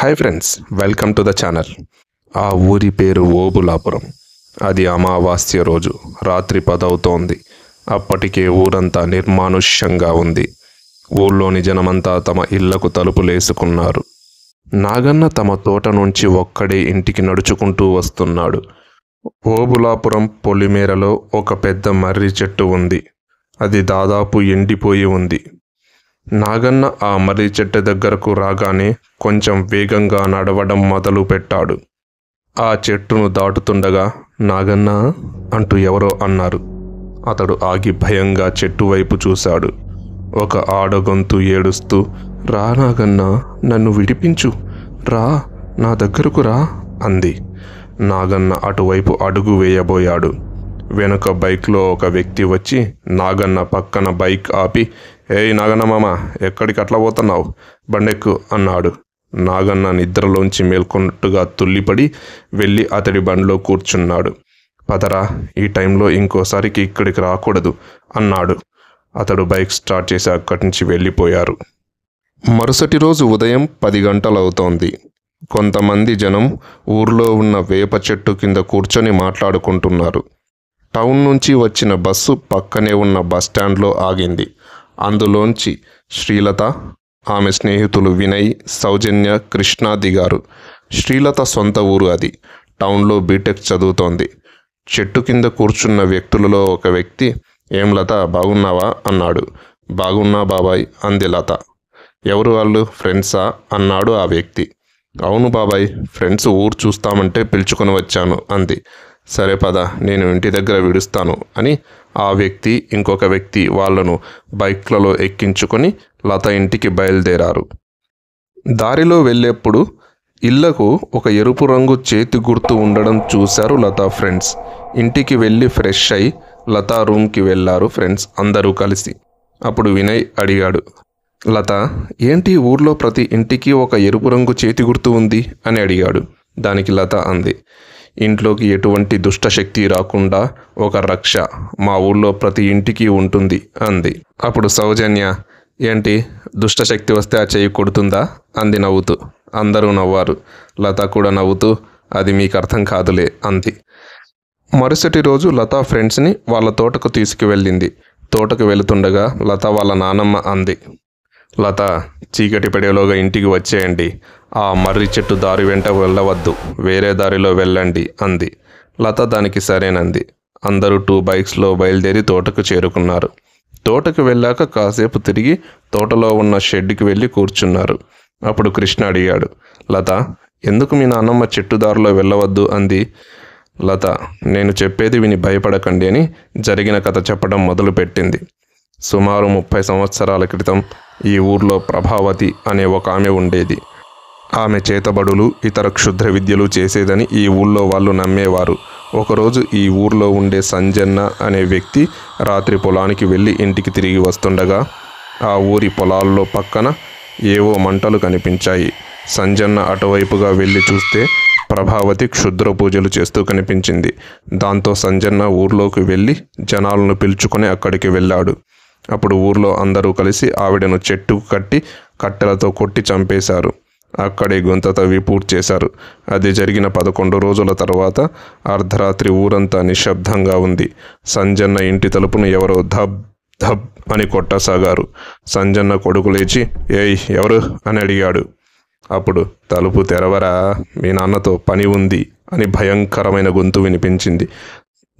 Hi friends, welcome to the channel. ఆ ఊరి పేరు ఓబులాపురం. అది అమావాస్య రోజు రాత్రి 10 అవుతోంది. అప్పటికే ఊరంతా నిర్మానుష్యంగా ఉంది. ఊళ్ళోని జనమంతా తమ ఇళ్లకు తలుపులేసుకున్నారు. నాగన్న తమ తోట నుంచి ఒక్కడే ఇంటికి నడుచుకుంటూ వస్తున్నాడు. ఓబులాపురం పొలిమేరలో ఒక పెద్ద మర్రి చెట్టు ఉంది. అది దాదాపు ఎండిపోయి ఉంది. నాగన్న ఆ మర్రి చెట్టు దగ్గరకు రాగానే కొంచెం వేగంగా నడవడం మొదలు పెట్టాడు. ఆ చెట్టును దాటుతుండగా నాగన్న అంటూ ఎవరో అన్నారు. అతడు ఆగి భయంగా చెట్టు వైపు చూశాడు. ఒక ఆడగొంతు ఏడుస్తూ, రా నాగన్న, నన్ను విడిపించు, రా, నా దగ్గరకు రా అంది. నాగన్న అటువైపు అడుగు వేయబోయాడు. వెనుక బైక్లో ఒక వ్యక్తి వచ్చి నాగన్న పక్కన బైక్ ఆపి, ఏయ్ నాగన్న మామ, ఎక్కడికి అట్లా పోతున్నావు, బండెక్కు అన్నాడు. నాగన్న నిద్రలోంచి మేల్కొన్నట్టుగా తుల్లిపడి వెళ్ళి అతడి బండిలో కూర్చున్నాడు. పదరా, ఈ టైంలో ఇంకోసారికి ఇక్కడికి రాకూడదు అన్నాడు. అతడు బైక్ స్టార్ట్ చేసి అక్కడి నుంచి వెళ్ళిపోయారు. మరుసటి రోజు ఉదయం 10 గంటలవుతోంది. కొంతమంది జనం ఊర్లో ఉన్న వేప చెట్టు కింద కూర్చొని మాట్లాడుకుంటున్నారు. టౌన్ నుంచి వచ్చిన బస్సు పక్కనే ఉన్న బస్టాండ్లో ఆగింది. అందులోంచి శ్రీలత, ఆమె స్నేహితులు వినయ్, సౌజన్య, కృష్ణ దిగారు. శ్రీలత సొంత ఊరు అది. టౌన్లో బీటెక్ చదువుతోంది. చెట్టు కింద కూర్చున్న వ్యక్తులలో ఒక వ్యక్తి, ఏం లత, బాగున్నావా అన్నాడు. బాగున్నా బాబాయ్ అంది లత. ఎవరు వాళ్ళు, ఫ్రెండ్సా అన్నాడు ఆ వ్యక్తి. అవును బాబాయ్, ఫ్రెండ్స్ ఊరు చూస్తామంటే పిలుచుకొని వచ్చాను అంది. సరే పద, నేను ఇంటి దగ్గర విడుస్తాను అని ఆ వ్యక్తి, ఇంకొక వ్యక్తి వాళ్లను బైక్లలో ఎక్కించుకొని లత ఇంటికి బయలుదేరారు. దారిలో వెళ్ళేప్పుడు ఇళ్లకు ఒక ఎరుపు రంగు చేతి గుర్తు ఉండడం చూశారు లతా ఫ్రెండ్స్. ఇంటికి వెళ్ళి ఫ్రెష్ అయి లతా రూమ్కి వెళ్ళారు ఫ్రెండ్స్ అందరూ కలిసి. అప్పుడు వినయ్ అడిగాడు, లత, ఏంటి ఊర్లో ప్రతి ఇంటికి ఒక ఎరుపు రంగు చేతి గుర్తు ఉంది అని అడిగాడు. దానికి లత అంది, ఇంట్లోకి ఎటువంటి దుష్టశక్తి రాకుండా ఒక రక్ష మా ఊళ్ళో ప్రతి ఇంటికి ఉంటుంది అంది. అప్పుడు సౌజన్య, ఏంటి దుష్టశక్తి వస్తే ఆ చెయ్యి కొడుతుందా అంది నవ్వుతూ. అందరూ నవ్వారు. లత కూడా నవ్వుతూ, అది మీకు అర్థం కాదులే అంది. మరుసటి రోజు లత ఫ్రెండ్స్ని వాళ్ళ తోటకు తీసుకువెళ్ళింది. తోటకు వెళుతుండగా లత వాళ్ళ నానమ్మ అంది, లత, చీకటి పడేలోగా ఇంటికి వచ్చేయండి. ఆ మర్రి చెట్టు దారి వెంట వెళ్ళవద్దు, వేరే దారిలో వెళ్ళండి అంది. లత దానికి సరేనంది. అందరూ 2 బైక్స్లో బయలుదేరి తోటకు చేరుకున్నారు. తోటకు వెళ్ళాక కాసేపు తిరిగి తోటలో ఉన్న షెడ్కి వెళ్ళి కూర్చున్నారు. అప్పుడు కృష్ణ అడిగాడు, లత, ఎందుకు మీ నాన్నమ్మ చెట్టు దారిలో వెళ్ళవద్దు అంది? లత, నేను చెప్పేది విని భయపడకండి అని జరిగిన కథ చెప్పడం మొదలుపెట్టింది. సుమారు 30 సంవత్సరాల క్రితం ఈ ఊర్లో ప్రభావతి అనే ఒక ఆమె ఉండేది. ఆమె చేతబడులు, ఇతర క్షుద్ర విద్యలు చేసేదని ఈ ఊళ్ళో వాళ్ళు నమ్మేవారు. ఒకరోజు ఈ ఊర్లో ఉండే సంజన్న అనే వ్యక్తి రాత్రి పొలానికి వెళ్ళి ఇంటికి తిరిగి వస్తుండగా ఆ ఊరి పొలాల్లో పక్కన ఏవో మంటలు కనిపించాయి. సంజన్న అటువైపుగా వెళ్ళి చూస్తే ప్రభావతి క్షుద్ర పూజలు చేస్తూ కనిపించింది. దాంతో సంజన్న ఊర్లోకి వెళ్ళి జనాలను పిలుచుకొని అక్కడికి వెళ్ళాడు. అప్పుడు ఊర్లో అందరూ కలిసి ఆవిడను చెట్టుకు కట్టి కట్టెలతో కొట్టి చంపేశారు. అక్కడే గుంత తవ్వి పూర్తి చేశారు. అది జరిగిన 11 రోజుల తర్వాత అర్ధరాత్రి ఊరంతా నిశ్శబ్దంగా ఉంది. సంజన్న ఇంటి తలుపును ఎవరో ధబ్ ధబ్ అని కొట్టసాగారు. సంజన్న కొడుకు లేచి, ఏయ్ ఎవరు అని అడిగాడు. అప్పుడు, తలుపు తెరవరా, మీ నాన్నతో పని ఉంది అని భయంకరమైన గొంతు వినిపించింది.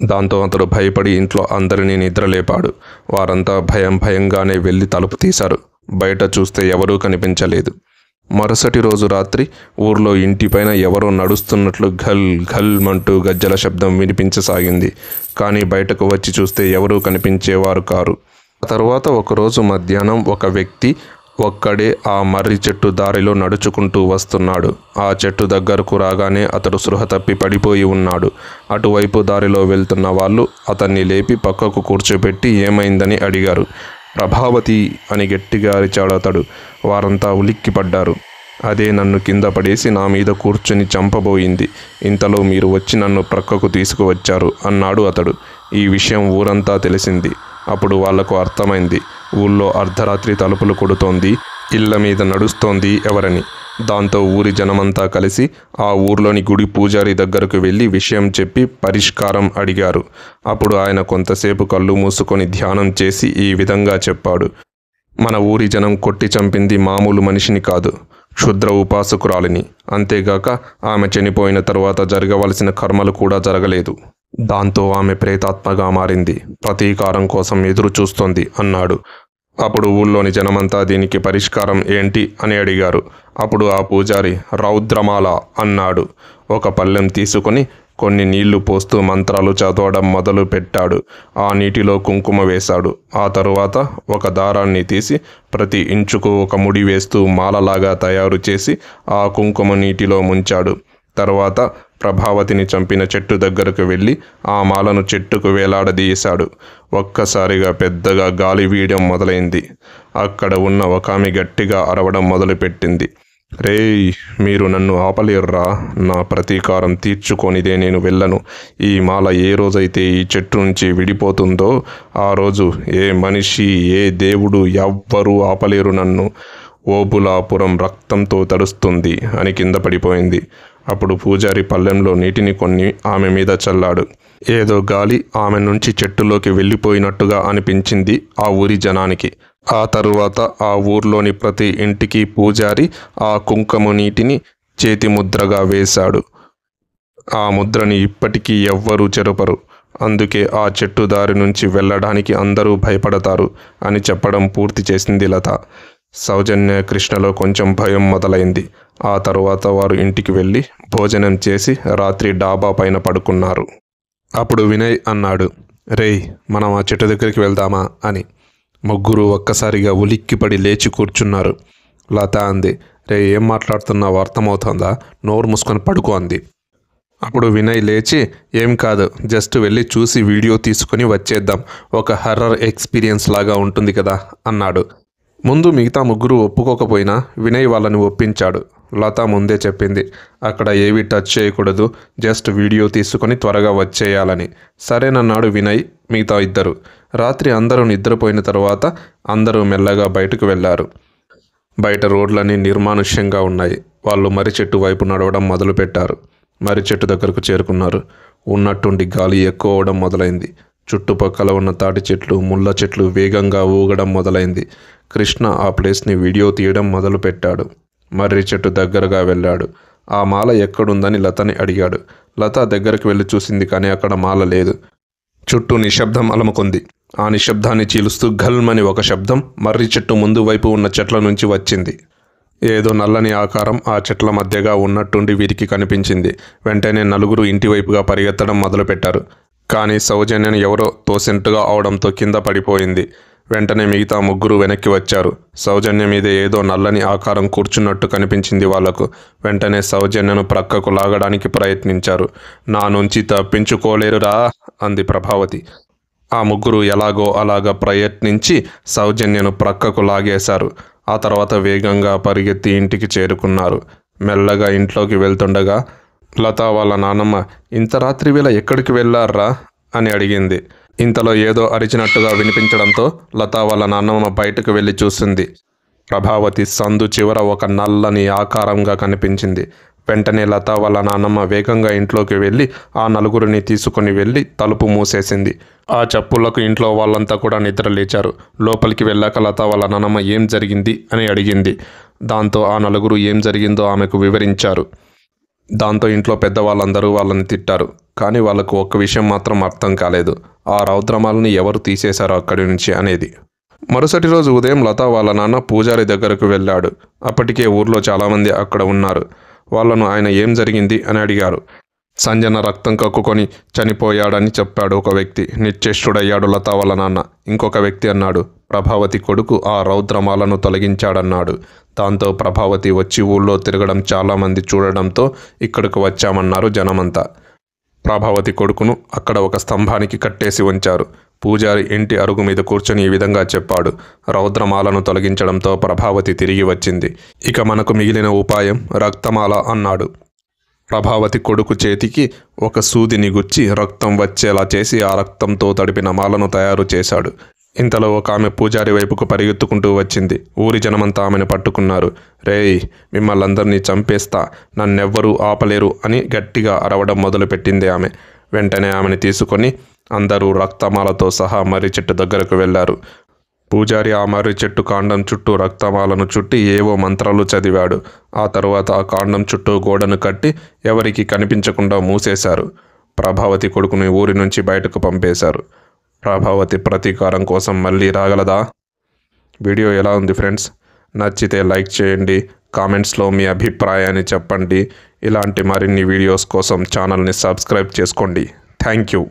దాంతో అతడు భయపడి ఇంట్లో అందరినీ నిద్రలేపాడు. వారంతా భయంగానే వెళ్ళి తలుపు తీశారు. బయట చూస్తే ఎవరూ కనిపించలేదు. మరుసటి రోజు రాత్రి ఊర్లో ఇంటిపైన ఎవరో నడుస్తున్నట్లు ఘల్ ఘల్ మంటూ గజ్జల శబ్దం వినిపించసాగింది. కానీ బయటకు వచ్చి చూస్తే ఎవరూ కనిపించేవారు కారు. తర్వాత ఒకరోజు మధ్యాహ్నం ఒక వ్యక్తి ఒక్కడే ఆ మర్రి చెట్టు దారిలో నడుచుకుంటూ వస్తున్నాడు. ఆ చెట్టు దగ్గరకు రాగానే అతడు స్పృహ తప్పి పడిపోయి ఉన్నాడు. అటువైపు దారిలో వెళ్తున్న వాళ్ళు అతన్ని లేపి పక్కకు కూర్చోబెట్టి ఏమైందని అడిగారు. ప్రభావతి అని గట్టిగా అరిచాడు అతడు. వారంతా ఉలిక్కిపడ్డారు. అదే నన్ను కింద పడేసి నా మీద కూర్చుని చంపబోయింది. ఇంతలో మీరు వచ్చి నన్ను ప్రక్కకు తీసుకువచ్చారు అన్నాడు అతడు. ఈ విషయం ఊరంతా తెలిసింది. అప్పుడు వాళ్లకు అర్థమైంది, ఊళ్ళో అర్ధరాత్రి తలుపులు కొడుతోంది, ఇళ్ల మీద నడుస్తోంది ఎవరని. దాంతో ఊరి జనమంతా కలిసి ఆ ఊర్లోని గుడి పూజారి దగ్గరకు వెళ్ళి విషయం చెప్పి పరిష్కారం అడిగారు. అప్పుడు ఆయన కొంతసేపు కళ్ళు మూసుకొని ధ్యానం చేసి ఈ విధంగా చెప్పాడు. మన ఊరి జనం కొట్టి చంపింది మామూలు మనిషిని కాదు, క్షుద్ర ఉపాసకురాలిని. అంతేగాక ఆమె చనిపోయిన తరువాత జరగవలసిన కర్మలు కూడా జరగలేదు. దాంతో ఆమె ప్రేతాత్మగా మారింది, ప్రతీకారం కోసం ఎదురు చూస్తోంది అన్నాడు. అప్పుడు ఊళ్ళోని జనమంతా దీనికి పరిష్కారం ఏంటి అని అడిగారు. అప్పుడు ఆ పూజారి రౌద్రమాల అన్నాడు. ఒక పళ్ళెం తీసుకొని కొన్ని నీళ్లు పోస్తూ మంత్రాలు చదవడం మొదలు పెట్టాడు. ఆ నీటిలో కుంకుమ వేశాడు. ఆ తరువాత ఒక దారాన్ని తీసి ప్రతి ఇంచుకు ఒక ముడి వేస్తూ మాలలాగా తయారు చేసి ఆ కుంకుమ నీటిలో ముంచాడు. తర్వాత ప్రభావతిని చంపిన చెట్టు దగ్గరకు వెళ్ళి ఆ మాలను చెట్టుకు వేలాడదీశాడు. ఒక్కసారిగా పెద్దగా గాలి వీయడం మొదలైంది. అక్కడ ఉన్న ఒక ఆమె గట్టిగా అరవడం మొదలుపెట్టింది. రేయ్, మీరు నన్ను ఆపలేర్రా, నా ప్రతీకారం తీర్చుకొనిదే నేను వెళ్ళను. ఈ మాల ఏ రోజైతే ఈ చెట్టు నుంచి విడిపోతుందో ఆ రోజు ఏ మనిషి ఏ దేవుడు ఎవ్వరూ ఆపలేరు నన్ను. ఓబులాపురం రక్తంతో తడుస్తుంది అని కింద పడిపోయింది. అప్పుడు పూజారి పళ్ళెంలో నీటిని కొన్ని ఆమె మీద చల్లాడు. ఏదో గాలి ఆమె నుంచి చెట్టులోకి వెళ్ళిపోయినట్టుగా అనిపించింది ఆ ఊరి జనానికి. ఆ తరువాత ఆ ఊర్లోని ప్రతి ఇంటికి పూజారి ఆ కుంకుమ నీటిని చేతి ముద్రగా వేశాడు. ఆ ముద్రని ఇప్పటికీ ఎవ్వరూ చెరపరు. అందుకే ఆ చెట్టు దారి నుంచి వెళ్ళడానికి అందరూ భయపడతారు అని చెప్పడం పూర్తి చేసింది లత. సౌజన్య కృష్ణలో కొంచెం భయం మొదలైంది. ఆ తరువాత వారు ఇంటికి వెళ్ళి భోజనం చేసి రాత్రి డాబా పైన పడుకున్నారు. అప్పుడు వినయ్ అన్నాడు, రేయ్, మనం ఆ చెట్టు దగ్గరికి వెళ్దామా అని. ముగ్గురు ఒక్కసారిగా ఉలిక్కిపడి లేచి కూర్చున్నారు. లత అంది, రే, ఏం మాట్లాడుతున్నావు అర్థమవుతుందా? నోరు మూసుకొని పడుకో అంది. అప్పుడు వినయ్ లేచి, ఏం కాదు, జస్ట్ వెళ్ళి చూసి వీడియో తీసుకొని వచ్చేద్దాం, ఒక హర్రర్ ఎక్స్పీరియన్స్ లాగా ఉంటుంది కదా అన్నాడు. ముందు మిగతా ముగ్గురు ఒప్పుకోకపోయినా వినయ్ వాళ్ళని ఒప్పించాడు. లత ముందే చెప్పింది, అక్కడ ఏవి టచ్ చేయకూడదు, జస్ట్ వీడియో తీసుకొని త్వరగా వచ్చేయాలని. సరేనన్నాడు వినయ్, మిగతా ఇద్దరు. రాత్రి అందరూ నిద్రపోయిన తర్వాత అందరూ మెల్లగా బయటకు వెళ్ళారు. బయట రోడ్లన్నీ నిర్మానుష్యంగా ఉన్నాయి. వాళ్ళు మర్రి చెట్టు వైపు నడవడం మొదలుపెట్టారు. మర్రి చెట్టు దగ్గరకు చేరుకున్నారు. ఉన్నట్టుండి గాలి ఎక్కువ అవడం మొదలైంది. చుట్టుపక్కల ఉన్న తాటి చెట్లు, ముళ్ళ చెట్లు వేగంగా ఊగడం మొదలైంది. కృష్ణ ఆ ప్లేస్ని వీడియో తీయడం మొదలుపెట్టాడు. మర్రి చెట్టు దగ్గరగా వెళ్ళాడు. ఆ మాల ఎక్కడుందని లతని అడిగాడు. లత దగ్గరికి వెళ్ళి చూసింది, కానీ అక్కడ మాల లేదు. చుట్టూ నిశ్శబ్దం అలముకుంది. ఆ నిశ్శబ్దాన్ని చీలుస్తూ ఘల్మని ఒక శబ్దం మర్రి చెట్టు ముందు వైపు ఉన్న చెట్ల నుంచి వచ్చింది. ఏదో నల్లని ఆకారం ఆ చెట్ల మధ్యగా ఉన్నట్టుండి వీరికి కనిపించింది. వెంటనే నలుగురు ఇంటివైపుగా పరిగెత్తడం మొదలుపెట్టారు. కానీ సౌజన్యను ఎవరో తోసినట్టుగా అవడంతో కింద పడిపోయింది. వెంటనే మిగతా ముగ్గురు వెనక్కి వచ్చారు. సౌజన్య మీద ఏదో నల్లని ఆకారం కూర్చున్నట్టు కనిపించింది వాళ్లకు. వెంటనే సౌజన్యను ప్రక్కకు లాగడానికి ప్రయత్నించారు. నా నుంచి తప్పించుకోలేరురా అంది ప్రభావతి. ఆ ముగ్గురు ఎలాగో అలాగా ప్రయత్నించి సౌజన్యను ప్రక్కకు లాగేశారు. ఆ తర్వాత వేగంగా పరిగెత్తి ఇంటికి చేరుకున్నారు. మెల్లగా ఇంట్లోకి వెళ్తుండగా లత వాళ్ళ నాన్నమ్మ, ఇంత రాత్రి వేళ ఎక్కడికి వెళ్ళారా అని అడిగింది. ఇంతలో ఏదో అరిచినట్టుగా వినిపించడంతో లత వాళ్ళ నాన్నమ్మ బయటకు వెళ్ళి చూసింది. ప్రభావతి సందు చివర ఒక నల్లని ఆకారంగా కనిపించింది. వెంటనే లత వాళ్ళ నాన్నమ్మ వేగంగా ఇంట్లోకి వెళ్ళి ఆ నలుగురిని తీసుకుని వెళ్ళి తలుపు మూసేసింది. ఆ చప్పులకు ఇంట్లో వాళ్ళంతా కూడా నిద్ర లేచారు. లోపలికి వెళ్ళాక లత వాళ్ళ నాన్నమ్మ ఏం జరిగింది అని అడిగింది. దాంతో ఆ నలుగురు ఏం జరిగిందో ఆమెకు వివరించారు. దాంతో ఇంట్లో పెద్దవాళ్ళందరూ వాళ్ళని తిట్టారు. కానీ వాళ్ళకు ఒక్క విషయం మాత్రం అర్థం కాలేదు, ఆ రౌద్రమాలని ఎవరు తీసేశారో అక్కడి నుంచి అనేది. మరుసటి రోజు ఉదయం లత వాళ్ళ నాన్న పూజారి దగ్గరకు వెళ్ళాడు. అప్పటికే ఊర్లో చాలామంది అక్కడ ఉన్నారు. వాళ్ళను ఆయన ఏం జరిగింది అని అడిగారు. సంజన రక్తం కక్కుకొని చనిపోయాడని చెప్పాడు ఒక వ్యక్తి. నిశ్చేష్టుడయ్యాడు లత వాళ్ళ నాన్న. ఇంకొక వ్యక్తి అన్నాడు, ప్రభావతి కొడుకు ఆ రౌద్రమాలను తొలగించాడన్నాడు. దాంతో ప్రభావతి వచ్చి ఊళ్ళో తిరగడం చాలామంది చూడడంతో ఇక్కడికి వచ్చామన్నారు జనమంతా. ప్రభావతి కొడుకును అక్కడ ఒక స్తంభానికి కట్టేసి ఉంచారు. పూజారి ఇంటి అరుగు మీద కూర్చొని ఈ విధంగా చెప్పాడు, రౌద్రమాలను తొలగించడంతో ప్రభావతి తిరిగి వచ్చింది. ఇక మనకు మిగిలిన ఉపాయం రక్తమాల అన్నాడు. ప్రభావతి కొడుకు చేతికి ఒక సూదిని గుచ్చి రక్తం వచ్చేలా చేసి ఆ రక్తంతో తడిపిన మాలను తయారు చేశాడు. ఇంతలో ఒక ఆమె పూజారి వైపుకు పరిగెత్తుకుంటూ వచ్చింది. ఊరి జనమంతా ఆమెను పట్టుకున్నారు. రేయ్, మిమ్మల్ందరినీ చంపేస్తా, నన్నెవ్వరూ ఆపలేరు అని గట్టిగా అరవడం మొదలుపెట్టింది ఆమె. వెంటనే ఆమెను తీసుకొని అందరూ రక్తమాలతో సహా మర్రి చెట్టు దగ్గరకు వెళ్లారు. పూజారి ఆ మర్రి చెట్టు కాండం చుట్టూ రక్తమాలను చుట్టి ఏవో మంత్రాలు చదివాడు. ఆ తరువాత ఆ కాండం చుట్టూ గోడను కట్టి ఎవరికీ కనిపించకుండా మూసేశారు. ప్రభావతి కొడుకుని ఊరి నుంచి బయటకు పంపేశారు. ప్రభావతి ప్రతీకారం కోసం మళ్ళీ రాగలదా? వీడియో ఎలా ఉంది ఫ్రెండ్స్? నచ్చితే లైక్ చేయండి, కామెంట్స్లో మీ అభిప్రాయాన్ని చెప్పండి. ఇలాంటి మరిన్ని వీడియోస్ కోసం ఛానల్ని సబ్స్క్రైబ్ చేసుకోండి. Thank you.